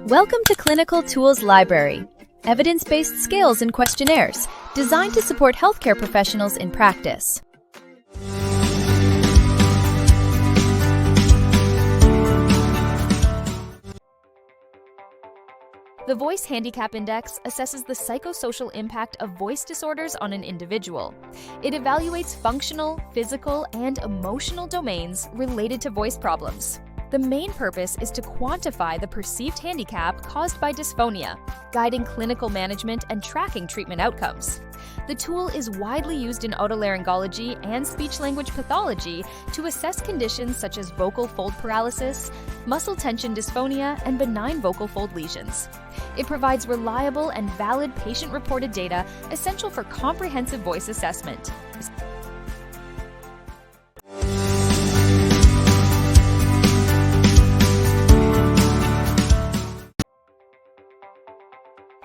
Welcome to Clinical Tools Library, evidence-based scales and questionnaires designed to support healthcare professionals in practice. The Voice Handicap Index assesses the psychosocial impact of voice disorders on an individual. It evaluates functional, physical, and emotional domains related to voice problems. The main purpose is to quantify the perceived handicap caused by dysphonia, guiding clinical management and tracking treatment outcomes. The tool is widely used in otolaryngology and speech-language pathology to assess conditions such as vocal fold paralysis, muscle tension dysphonia, and benign vocal fold lesions. It provides reliable and valid patient-reported data essential for comprehensive voice assessment.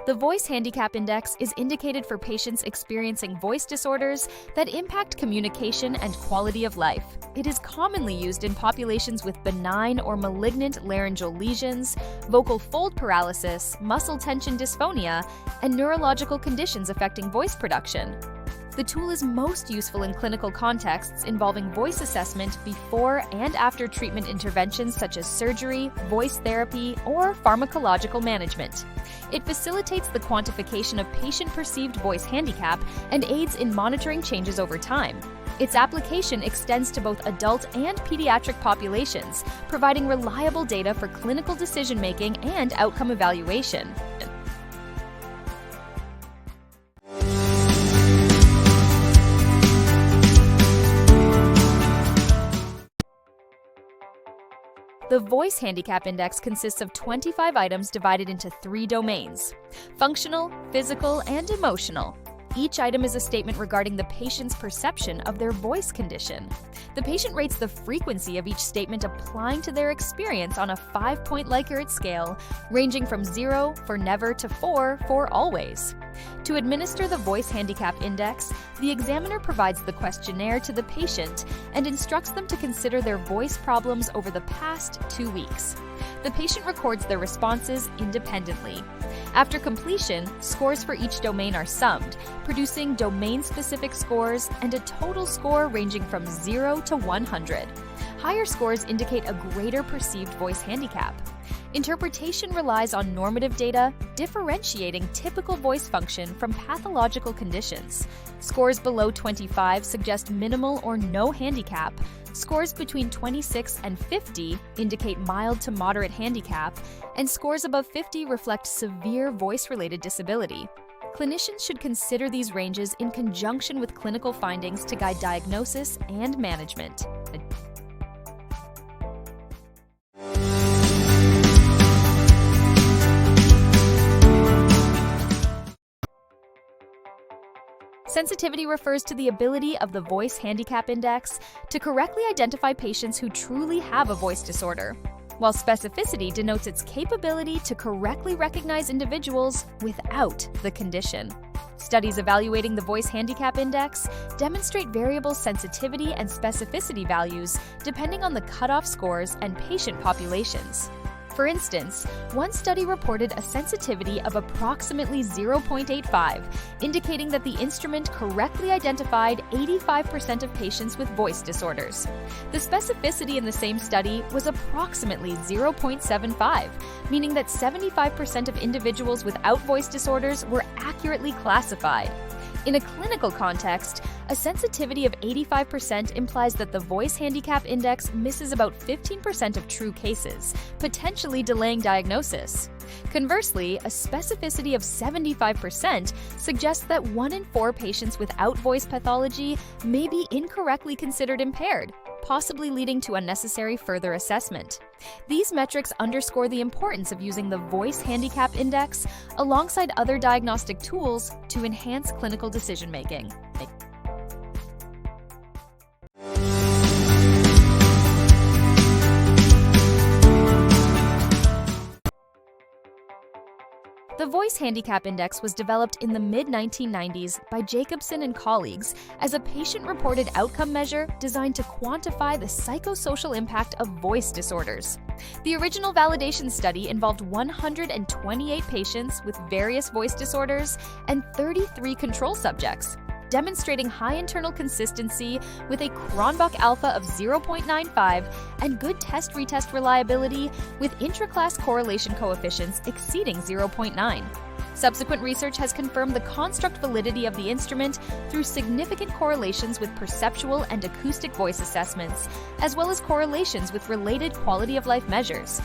The Voice Handicap Index is indicated for patients experiencing voice disorders that impact communication and quality of life. It is commonly used in populations with benign or malignant laryngeal lesions, vocal fold paralysis, muscle tension dysphonia, and neurological conditions affecting voice production. The tool is most useful in clinical contexts involving voice assessment before and after treatment interventions such as surgery, voice therapy, or pharmacological management. It facilitates the quantification of patient-perceived voice handicap and aids in monitoring changes over time. Its application extends to both adult and pediatric populations, providing reliable data for clinical decision-making and outcome evaluation. The Voice Handicap Index consists of 25 items divided into 3 domains: functional, physical, and emotional. Each item is a statement regarding the patient's perception of their voice condition. The patient rates the frequency of each statement applying to their experience on a 5-point Likert scale, ranging from 0 for never to 4 for always. To administer the Voice Handicap Index, the examiner provides the questionnaire to the patient and instructs them to consider their voice problems over the past 2 weeks. The patient records their responses independently. After completion, scores for each domain are summed, producing domain-specific scores and a total score ranging from 0 to 100. Higher scores indicate a greater perceived voice handicap. Interpretation relies on normative data, differentiating typical voice function from pathological conditions. Scores below 25 suggest minimal or no handicap. Scores between 26 and 50 indicate mild to moderate handicap, and scores above 50 reflect severe voice-related disability. Clinicians should consider these ranges in conjunction with clinical findings to guide diagnosis and management. Sensitivity refers to the ability of the Voice Handicap Index to correctly identify patients who truly have a voice disorder, while specificity denotes its capability to correctly recognize individuals without the condition. Studies evaluating the Voice Handicap Index demonstrate variable sensitivity and specificity values depending on the cutoff scores and patient populations. For instance, one study reported a sensitivity of approximately 0.85, indicating that the instrument correctly identified 85% of patients with voice disorders. The specificity in the same study was approximately 0.75, meaning that 75% of individuals without voice disorders were accurately classified. In a clinical context, a sensitivity of 85% implies that the Voice Handicap Index misses about 15% of true cases, potentially delaying diagnosis. Conversely, a specificity of 75% suggests that 1 in 4 patients without voice pathology may be incorrectly considered impaired, possibly leading to unnecessary further assessment. These metrics underscore the importance of using the Voice Handicap Index alongside other diagnostic tools to enhance clinical decision-making. The Voice Handicap Index was developed in the mid-1990s by Jacobson and colleagues as a patient-reported outcome measure designed to quantify the psychosocial impact of voice disorders. The original validation study involved 128 patients with various voice disorders and 33 control subjects, demonstrating high internal consistency with a Cronbach alpha of 0.95 and good test-retest reliability with intra-class correlation coefficients exceeding 0.9. Subsequent research has confirmed the construct validity of the instrument through significant correlations with perceptual and acoustic voice assessments, as well as correlations with related quality-of-life measures.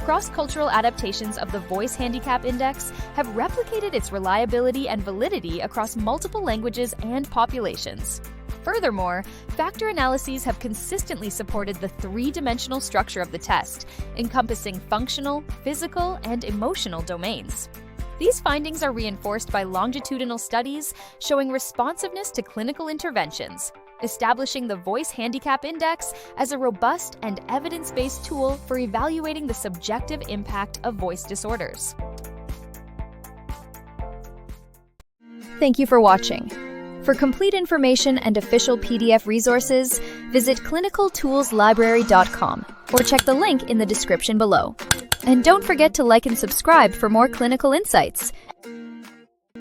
Cross-cultural adaptations of the Voice Handicap Index have replicated its reliability and validity across multiple languages and populations. Furthermore, factor analyses have consistently supported the three-dimensional structure of the test, encompassing functional, physical, and emotional domains. These findings are reinforced by longitudinal studies showing responsiveness to clinical interventions, establishing the Voice Handicap Index as a robust and evidence-based tool for evaluating the subjective impact of voice disorders. Thank you for watching. For complete information and official PDF resources, visit clinicaltoolslibrary.com or check the link in the description below. And don't forget to like and subscribe for more clinical insights.